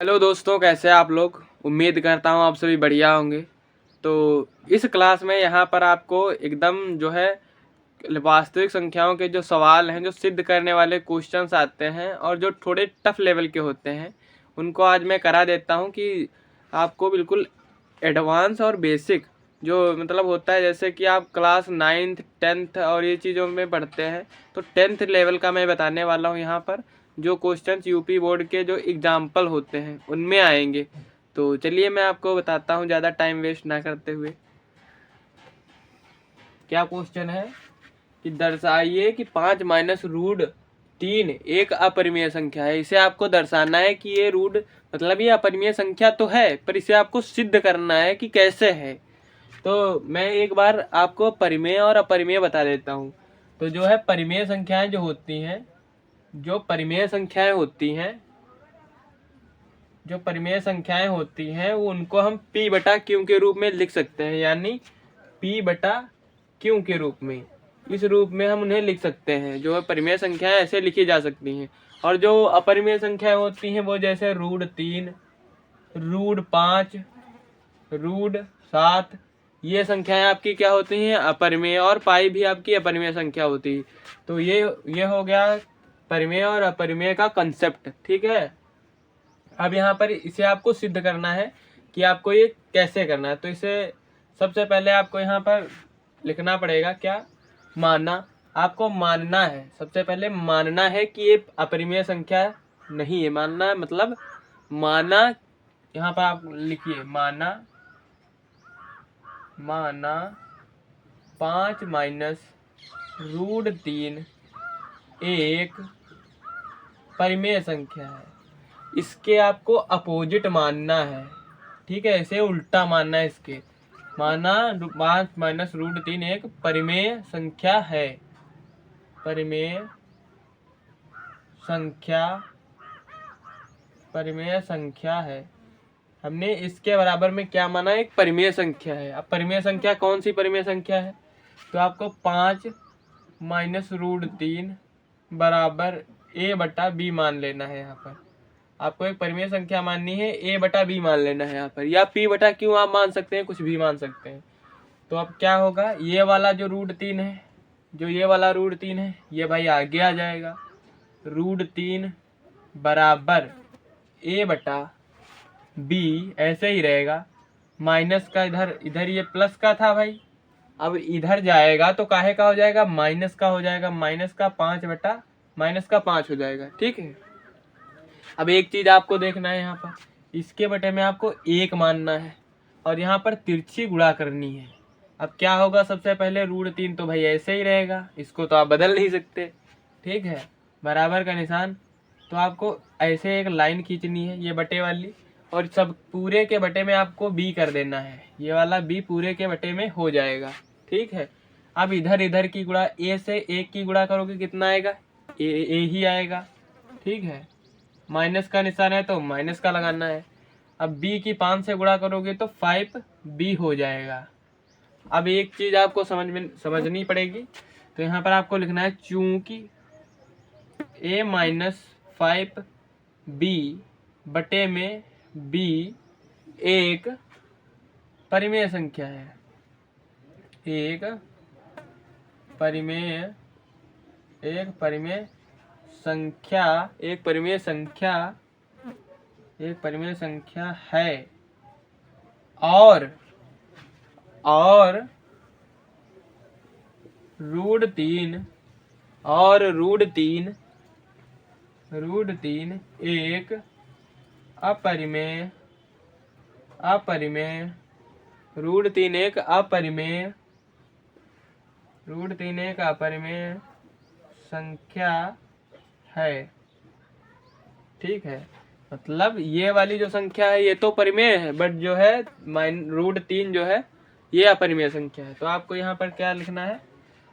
Hello दोस्तों, कैसे हैं आप लोग। उम्मीद करता हूँ आप सभी बढ़िया होंगे। तो इस क्लास में यहाँ पर आपको एकदम जो है वास्तविक संख्याओं के जो सवाल हैं, जो सिद्ध करने वाले क्वेश्चंस आते हैं और जो थोड़े टफ लेवल के होते हैं, उनको आज मैं करा देता हूँ कि आपको बिल्कुल एडवांस और बेसिक जो मतलब होता है, जैसे कि आप क्लास 9th 10th और ये चीज़ों में पढ़ते हैं, तो 10th लेवल का मैं बताने वाला हूँ यहाँ पर। जो क्वेश्चंस यूपी बोर्ड के जो एग्जाम्पल होते हैं उनमें आएंगे। तो चलिए मैं आपको बताता हूँ ज़्यादा टाइम वेस्ट ना करते हुए। क्या क्वेश्चन है कि दर्शाइए कि 5 माइनस रूट 3 एक अपरिमेय संख्या है। इसे आपको दर्शाना है कि ये रूट मतलब ये अपरिमेय संख्या तो है, पर इसे आपको सिद्ध करना है कि कैसे है। तो मैं एक बार आपको परिमेय और अपरिमेय बता देता हूँ। तो जो है परिमेय संख्याएं जो होती हैं, जो परिमेय संख्याएं होती हैं जो परिमेय संख्याएं होती हैं वो उनको हम p बटा क्यू के रूप में लिख सकते हैं, यानी p बटा क्यू के रूप में, इस रूप में हम उन्हें लिख सकते हैं। जो है परिमेय संख्याएं ऐसे लिखी जा सकती हैं। और जो अपरिमेय संख्याएं होती हैं वो जैसे रूट 3, रूट 5, रूट 7, ये संख्याएं आपकी क्या होती हैं, अपरिमेय। और पाई भी आपकी अपरिमेय संख्या होती है। तो ये हो गया परिमेय और अपरिमेय का कंसेप्ट, ठीक है। अब यहाँ पर इसे आपको सिद्ध करना है कि आपको ये कैसे करना है। तो इसे सबसे पहले आपको यहाँ पर लिखना पड़ेगा क्या, मानना। आपको मानना है, सबसे पहले मानना है कि ये अपरिमेय संख्या नहीं है। मानना है मतलब माना, यहाँ पर आप लिखिए माना 5 माइनस रूट 3 एक परिमेय संख्या है। इसके आपको अपोजिट मानना है, ठीक है, इसे उल्टा मानना है। इसके माना 5 माइनस रूट 3 एक परिमेय संख्या है। परिमेय संख्या है। हमने इसके बराबर में क्या माना, एक परिमेय संख्या है। अब परिमेय संख्या कौन सी परिमेय संख्या है, तो आपको 5 माइनस रूट 3 बराबर a बटा b मान लेना है। यहाँ पर आपको एक परिमेय संख्या माननी है, a बटा b मान लेना है यहाँ पर, या p बटा q आप मान सकते हैं, कुछ भी मान सकते हैं। तो अब क्या होगा, ये वाला जो रूट 3 है, जो ये वाला रूट 3 है, ये भाई आगे आ जाएगा। रूट 3 बराबर a बटा b ऐसे ही रहेगा। माइनस का इधर ये प्लस का था भाई, अब इधर जाएगा तो काहे का हो जाएगा, माइनस का हो जाएगा। माइनस का 5 बटा माइनस का 5 हो जाएगा, ठीक है। अब एक चीज आपको देखना है, यहाँ पर इसके बटे में आपको 1 मानना है और यहाँ पर तिरछी गुणा करनी है। अब क्या होगा, सबसे पहले रूट 3 तो भाई ऐसे ही रहेगा, इसको तो आप बदल नहीं सकते, ठीक है। बराबर का निशान, तो आपको ऐसे एक लाइन खींचनी है, ये बटे वाली, और सब पूरे के बटे में आपको b कर देना है। ये वाला b पूरे के बटे में हो जाएगा, ठीक है। अब इधर इधर की गुणा, a से 1 की गुणा करोगे कितना आएगा, a ही आएगा, ठीक है। माइनस का निशान है तो माइनस का लगाना है। अब b की 5 से गुणा करोगे तो 5b हो जाएगा। अब एक चीज आपको समझनी पड़ेगी, तो यहाँ पर आपको लिखना है चूंकि a माइनस 5b बटे में b एक परिमेय संख्या है। एक परिमेय संख्या है। और रूट 3 एक अपरिमेय रूट 3 एक अपरिमेय संख्या है, ठीक है। मतलब ये वाली जो संख्या है ये तो परिमेय है, बट जो है रूट 3 जो है ये अपरिमेय संख्या है। तो आपको यहाँ पर क्या लिखना है,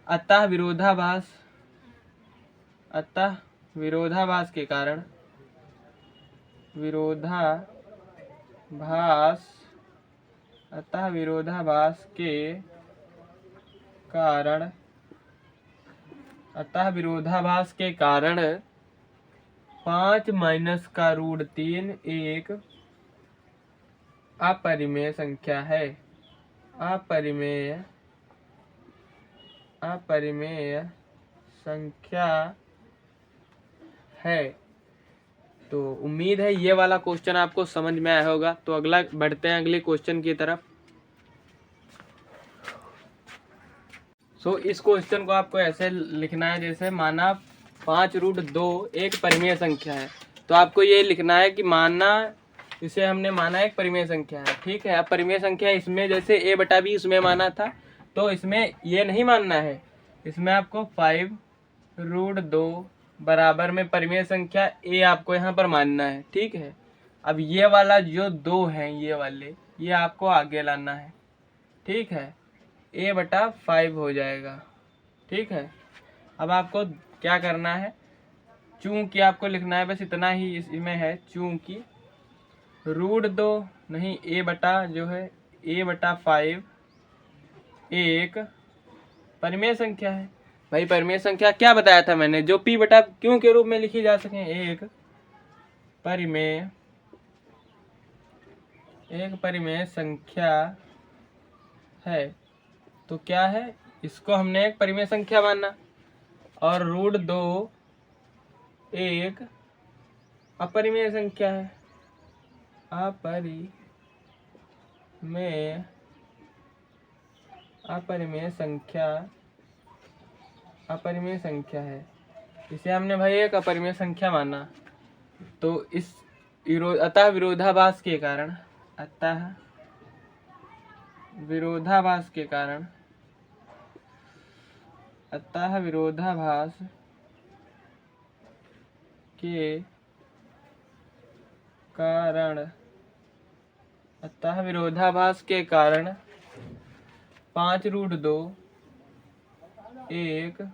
अतः विरोधाभास के कारण विरोधाभास के कारण 5 माइनस का रूट 3 एक अपरिमेय संख्या है। अपरिमेय संख्या है। तो उम्मीद है ये वाला क्वेश्चन आपको समझ में आया होगा। तो अगला बढ़ते हैं अगले क्वेश्चन की तरफ। इस क्वेश्चन को आपको ऐसे लिखना है, जैसे माना 5√2 एक परिमेय संख्या है। तो आपको ये लिखना है कि माना, इसे हमने माना एक परिमेय संख्या है, ठीक है। अब परिमेय संख्या इसमें जैसे a/b उसमें माना था, तो इसमें ये नहीं मानना है। इसमें आपको 5√2 बराबर में परिमेय संख्या a आपको यहाँ पर मानना है, ठीक है। अब ये वाला जो 2 है, ये वाले, ये आपको आगे लाना है, ठीक है। a/5 हो जाएगा, ठीक है। अब आपको क्या करना है, चूंकि आपको लिखना है बस इतना ही इसमें है, चूंकि √2 नहीं जो है a/5 एक परिमेय संख्या है। भाई परिमेय संख्या क्या बताया था मैंने, जो p/q के रूप में लिखी जा सके, एक परिमेय संख्या है। तो क्या है, इसको हमने एक परिमेय संख्या माना, और √2 एक अपरिमेय संख्या है। अपरिमेय संख्या है। इसे हमने भाई एक अपरिमेय संख्या माना। तो इस अतः विरोधाभास के कारण विरोधाभास के कारण 5√2 एक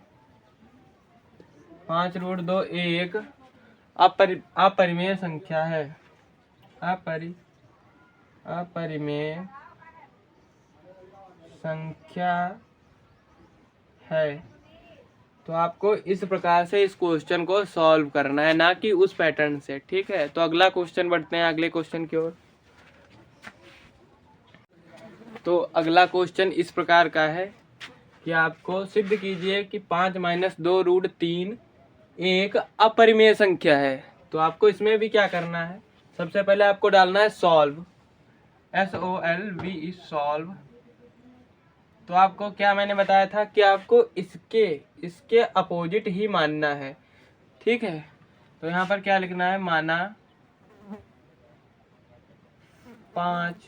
अपरिमेय संख्या है। अपरिमेय संख्या है। तो आपको इस प्रकार से इस क्वेश्चन को सॉल्व करना है, ना कि उस पैटर्न से, ठीक है। तो अगला क्वेश्चन बढ़ते हैं अगले क्वेश्चन की ओर। तो अगला क्वेश्चन इस प्रकार का है कि आपको सिद्ध कीजिए कि 5 - 2 √3 एक अपरिमेय संख्या है। तो आपको इसमें भी क्या करना है, सबसे पहले आपको डालना है सॉल्व, SOLV, सॉल्व। तो आपको क्या मैंने बताया था कि आपको इसके अपोजिट ही मानना है, ठीक है। तो यहाँ पर क्या लिखना है, माना 5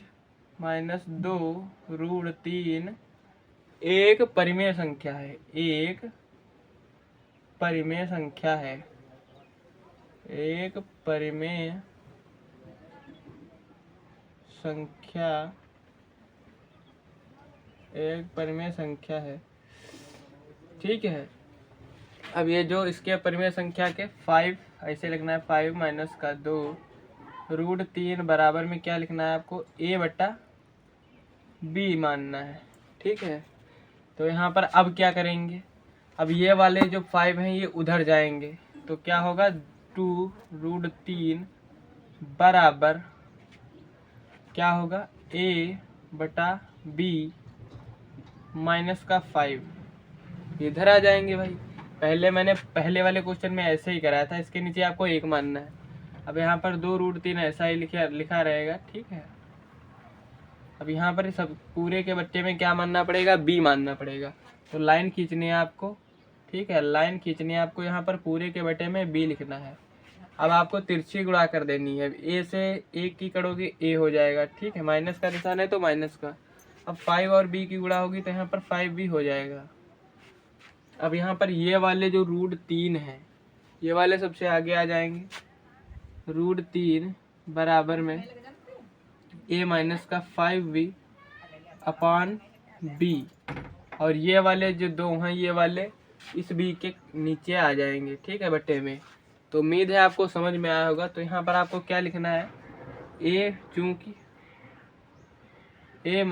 - 2 √3 एक परिमेय संख्या है। एक परिमेय संख्या है, ठीक है। अब ये जो इसके परिमेय संख्या के 5 ऐसे लिखना है, 5 - 2 √3 बराबर में क्या लिखना है आपको, a/b मानना है, ठीक है। तो यहाँ पर अब क्या करेंगे, अब ये वाले जो 5 हैं ये उधर जाएंगे, तो क्या होगा, 2 √3 बराबर क्या होगा, a/b -5 इधर आ जाएंगे। भाई पहले वाले क्वेश्चन में ऐसे ही कराया था, इसके नीचे आपको 1 मानना है। अब यहाँ पर 2 √3 ऐसा ही लिखा रहेगा, ठीक है। अब यहाँ पर सब पूरे के बच्चे में क्या मानना पड़ेगा, b मानना पड़ेगा। तो लाइन खींचनी है आपको, ठीक है, लाइन खींचनी है आपको, यहाँ पर पूरे के बटे में b लिखना है। अब आपको तिरछी गुणा कर देनी है, a से 1 की करोगे a हो जाएगा, ठीक है, माइनस का निशान है तो माइनस का। अब 5 और b की गुणा होगी तो यहाँ पर 5b हो जाएगा। अब यहाँ पर ये वाले जो √3 है, ये वाले सबसे आगे आ जाएंगे, √3 बराबर में a - 5b अपॉन b, और ये वाले जो 2 हैं ये वाले इस b के नीचे आ जाएंगे, ठीक है, बट्टे में। तो उम्मीद है आपको समझ में आया होगा। तो यहाँ पर आपको क्या लिखना है, चूंकि a -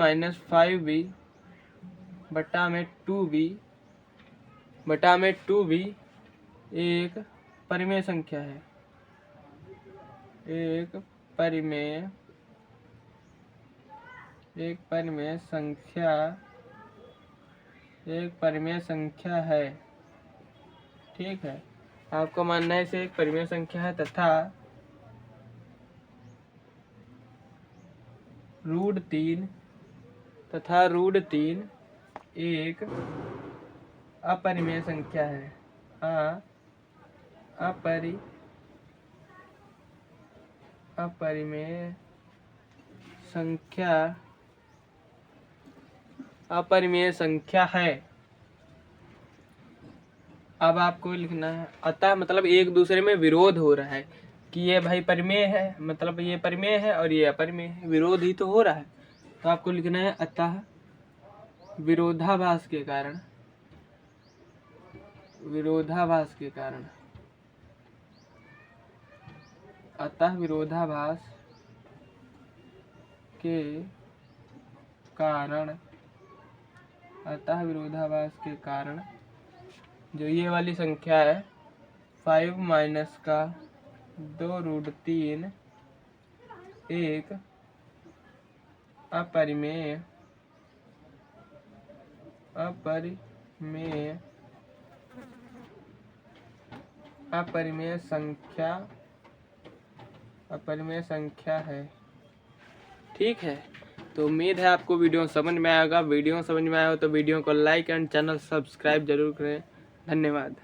5b बटा में 2b एक परिमेय संख्या है, एक परिमेय संख्या है। ठीक है, आपको मानना है इसे एक परिमेय संख्या है तथा √3 एक अपरिमेय संख्या है। अपरिमेय संख्या है। अब आपको लिखना है अतः, मतलब एक दूसरे में विरोध हो रहा है कि ये भाई परिमेय है, मतलब ये परिमेय है और ये अपरिमेय है, विरोध ही तो हो रहा है। तो आपको लिखना है अतः विरोधाभास के कारण अतः विरोधाभास के कारण जो ये वाली संख्या है 5 माइनस का 2√3 एक अपरिमेय संख्या है। ठीक है, तो उम्मीद है आपको वीडियो समझ में आएगा। वीडियो समझ में आया हो तो वीडियो को लाइक एंड चैनल सब्सक्राइब जरूर करें। धन्यवाद।